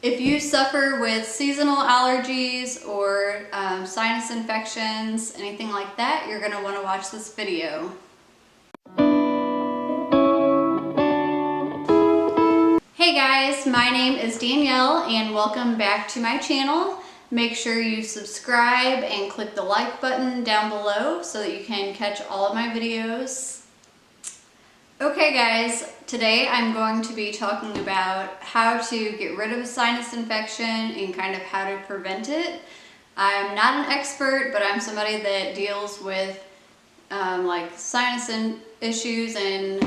If you suffer with seasonal allergies or sinus infections, anything like that, you're gonna wanna watch this video. Hey guys, my name is Danielle and welcome back to my channel. Make sure you subscribe and click the like button down below so that you can catch all of my videos. Okay guys, today I'm going to be talking about how to get rid of a sinus infection and kind of how to prevent it. I'm not an expert, but I'm somebody that deals with like sinus issues and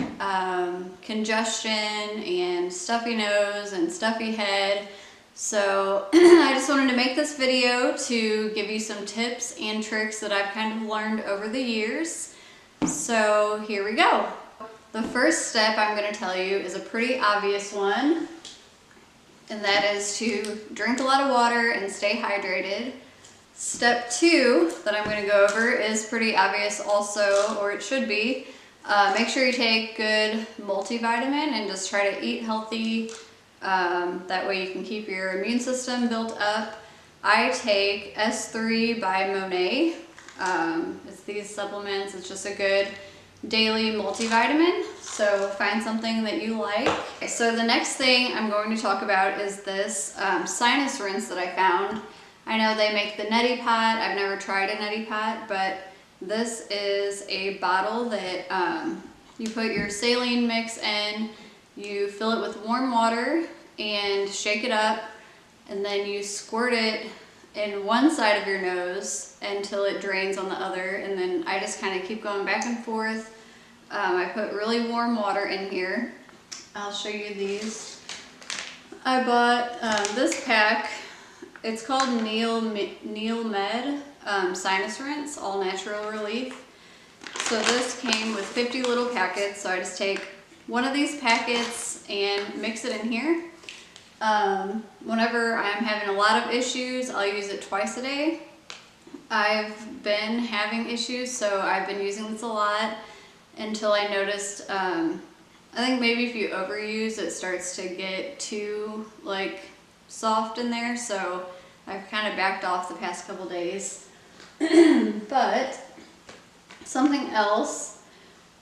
congestion and stuffy nose and stuffy head. So I just wanted to make this video to give you some tips and tricks that I've kind of learned over the years. So here we go. The first step I'm going to tell you is a pretty obvious one, and that is to drink a lot of water and stay hydrated. Step 2 that I'm going to go over is pretty obvious also, or it should be. Make sure you take good multivitamin and just try to eat healthy. That way you can keep your immune system built up. I take S3 by Monat. It's these supplements. It's just a good daily multivitamin, so find something that you like. Okay, so the next thing I'm going to talk about is this sinus rinse that I found. I know they make the neti pot. I've never tried a neti pot, but this is a bottle that you put your saline mix in, you fill it with warm water and shake it up, and then you squirt it in one side of your nose until it drains on the other, and then I just kind of keep going back and forth. I put really warm water in here. I'll show you these. I bought this pack. It's called Neilmed Sinus Rinse All Natural Relief. So this came with 50 little packets, so I just take one of these packets and mix it in here. Whenever I'm having a lot of issues, I'll use it twice a day. I've been having issues, so I've been using this a lot until I noticed, I think maybe if you overuse, it starts to get too like soft in there, so I've kind of backed off the past couple days. But something else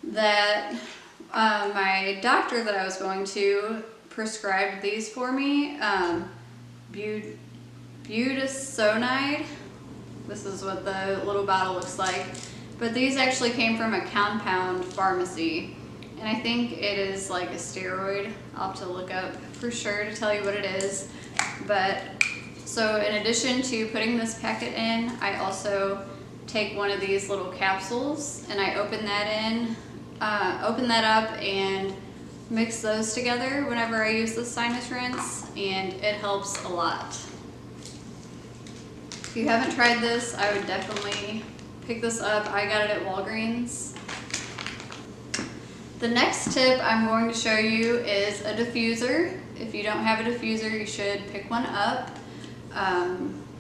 that my doctor that I was going to prescribed these for me, budesonide. This is what the little bottle looks like. But these actually came from a compound pharmacy. And I think it is like a steroid. I'll have to look up for sure to tell you what it is. But so in addition to putting this packet in, I also take one of these little capsules and I open that up and mix those together whenever I use the sinus rinse, and it helps a lot. If you haven't tried this, I would definitely pick this up. I got it at Walgreens. The next tip I'm going to show you is a diffuser. If you don't have a diffuser, you should pick one up.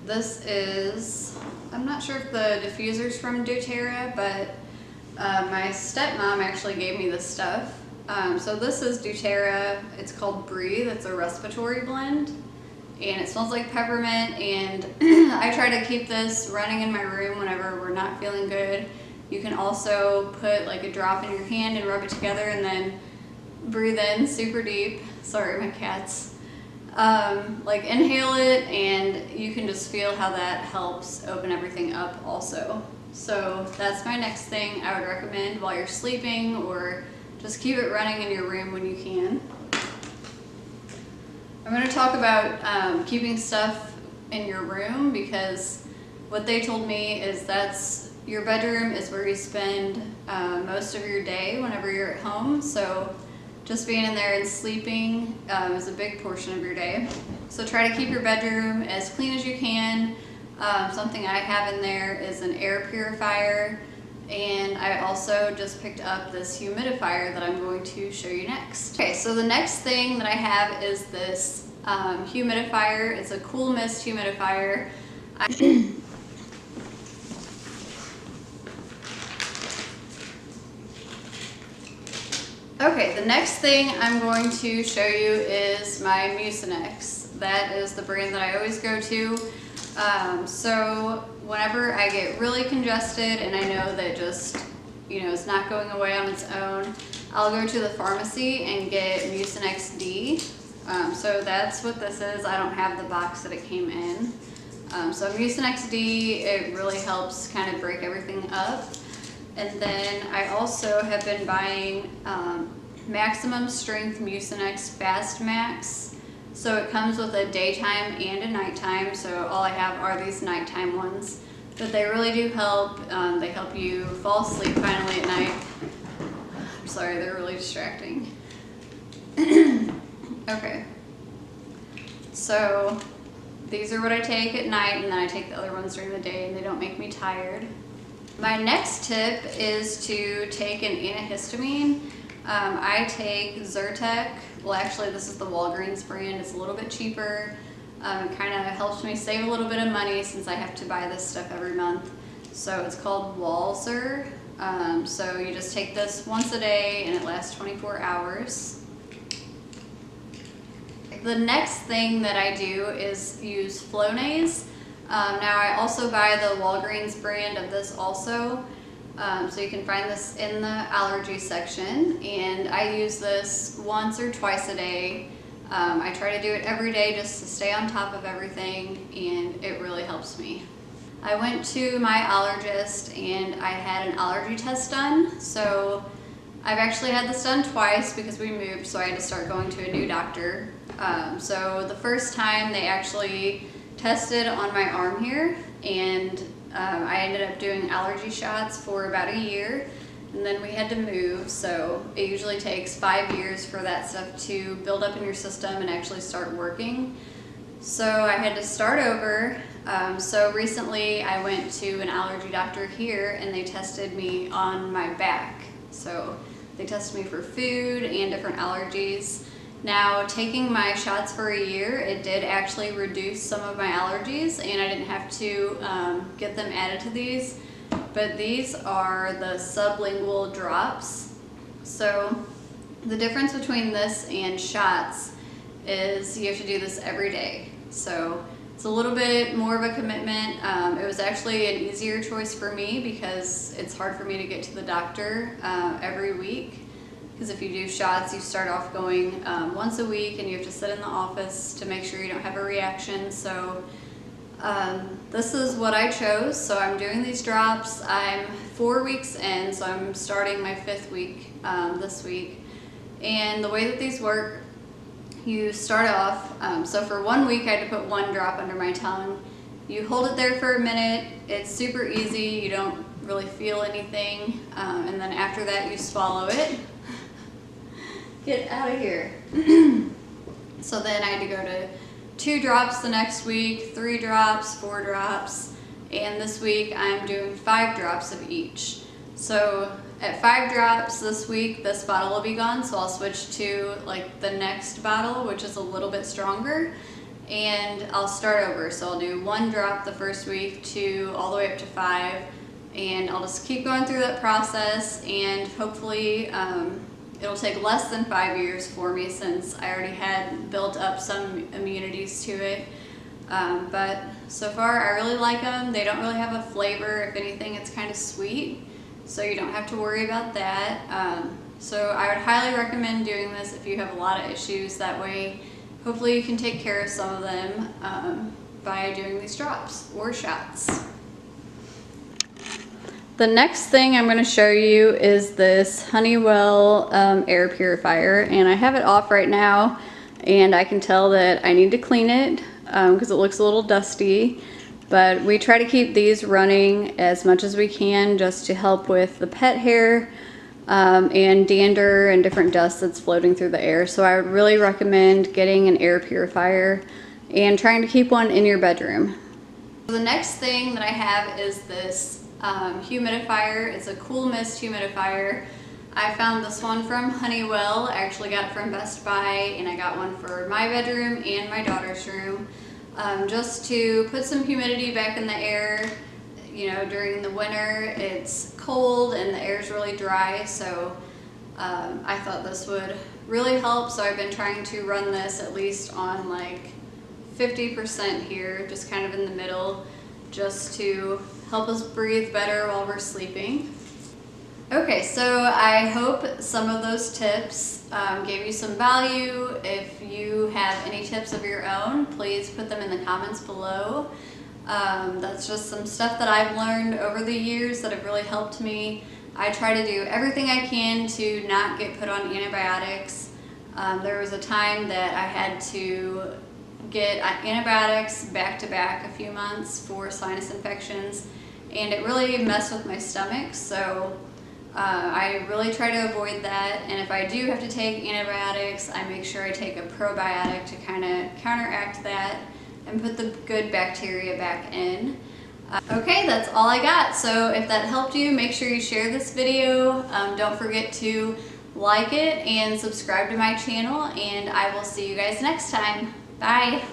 This is, I'm not sure if the diffuser's from Doterra, but my stepmom actually gave me this stuff. So this is Doterra. It's called Breathe. It's a respiratory blend, and it smells like peppermint, and I try to keep this running in my room whenever we're not feeling good. You can also put like a drop in your hand and rub it together and then breathe in super deep. Sorry, my cats. Like inhale it, and you can just feel how that helps open everything up also. So that's my next thing I would recommend while you're sleeping, or just keep it running in your room when you can. I'm going to talk about keeping stuff in your room, because what they told me is that's your bedroom is where you spend most of your day whenever you're at home. So just being in there and sleeping is a big portion of your day. So try to keep your bedroom as clean as you can. Something I have in there is an air purifier, and I also just picked up this humidifier that I'm going to show you next. Okay, so the next thing that I have is this humidifier. It's a cool mist humidifier. Okay, the next thing I'm going to show you is my Mucinex. that is the brand that I always go to. So whenever I get really congested and I know that just, you know, it's not going away on its own, I'll go to the pharmacy and get Mucinex D. So that's what this is. I don't have the box that it came in. So Mucinex D, it really helps kind of break everything up. And then I also have been buying maximum strength Mucinex Fastmax. So it comes with a daytime and a nighttime. So all I have are these nighttime ones, but they really do help. They help you fall asleep finally at night. I'm sorry, they're really distracting. Okay. So these are what I take at night, and then I take the other ones during the day, and they don't make me tired. My next tip is to take an antihistamine. I take Zyrtec. Well, actually, this is the Walgreens brand. It's a little bit cheaper. It kind of helps me save a little bit of money since I have to buy this stuff every month. So it's called walzyr. So you just take this once a day, and it lasts 24 hours. The next thing that I do is use Flonase. Now I also buy the Walgreens brand of this also. So you can find this in the allergy section, and I use this once or twice a day. I try to do it every day just to stay on top of everything, and it really helps me. I went to my allergist and I had an allergy test done. So I've actually had this done twice because we moved, so I had to start going to a new doctor. So the first time they actually tested on my arm here, and I ended up doing allergy shots for about a year, and then we had to move. So it usually takes 5 years for that stuff to build up in your system and actually start working. So I had to start over. So recently I went to an allergy doctor here, and they tested me on my back. So they tested me for food and different allergies. Now, taking my shots for a year, it did actually reduce some of my allergies, and I didn't have to get them added to these. But these are the sublingual drops. So the difference between this and shots is you have to do this every day. So it's a little bit more of a commitment. It was actually an easier choice for me because it's hard for me to get to the doctor every week. Because if you do shots, you start off going once a week, and you have to sit in the office to make sure you don't have a reaction. So this is what I chose. So I'm doing these drops. I'm 4 weeks in, so I'm starting my 5th week this week. And the way that these work, you start off, so for 1 week I had to put 1 drop under my tongue. You hold it there for a minute. It's super easy. You don't really feel anything. And then after that you swallow it. Get out of here. So then I had to go to 2 drops the next week, 3 drops, 4 drops, and this week I'm doing 5 drops of each. So at 5 drops this week, this bottle will be gone, so I'll switch to like the next bottle, which is a little bit stronger, and I'll start over. So I'll do 1 drop the first week, 2, all the way up to 5, and I'll just keep going through that process, and hopefully it'll take less than 5 years for me since I already had built up some immunities to it. But so far I really like them. They don't really have a flavor. If anything, it's kind of sweet, so you don't have to worry about that. So I would highly recommend doing this if you have a lot of issues. That way hopefully you can take care of some of them by doing these drops or shots. The next thing I'm going to show you is this Honeywell air purifier, and I have it off right now, and I can tell that I need to clean it because it looks a little dusty. But we try to keep these running as much as we can just to help with the pet hair and dander and different dust that's floating through the air. So I would really recommend getting an air purifier and trying to keep one in your bedroom. The next thing that I have is this humidifier. It's a cool mist humidifier. I found this one from Honeywell. I actually got it from Best Buy, and I got one for my bedroom and my daughter's room, just to put some humidity back in the air. You know, during the winter it's cold and the air's really dry, so I thought this would really help. So I've been trying to run this at least on like 50% here, just kind of in the middle, just to help us breathe better while we're sleeping. Okay, so I hope some of those tips gave you some value. If you have any tips of your own, please put them in the comments below. That's just some stuff that I've learned over the years that have really helped me. I try to do everything I can to not get put on antibiotics. There was a time that I had to get antibiotics back to back a few months for sinus infections, and it really messed with my stomach, so I really try to avoid that. And if I do have to take antibiotics, I make sure I take a probiotic to kind of counteract that and put the good bacteria back in. Okay, that's all I got. So if that helped you, make sure you share this video. Don't forget to like it and subscribe to my channel, and I will see you guys next time. Bye.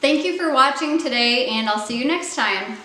Thank you for watching today, and I'll see you next time.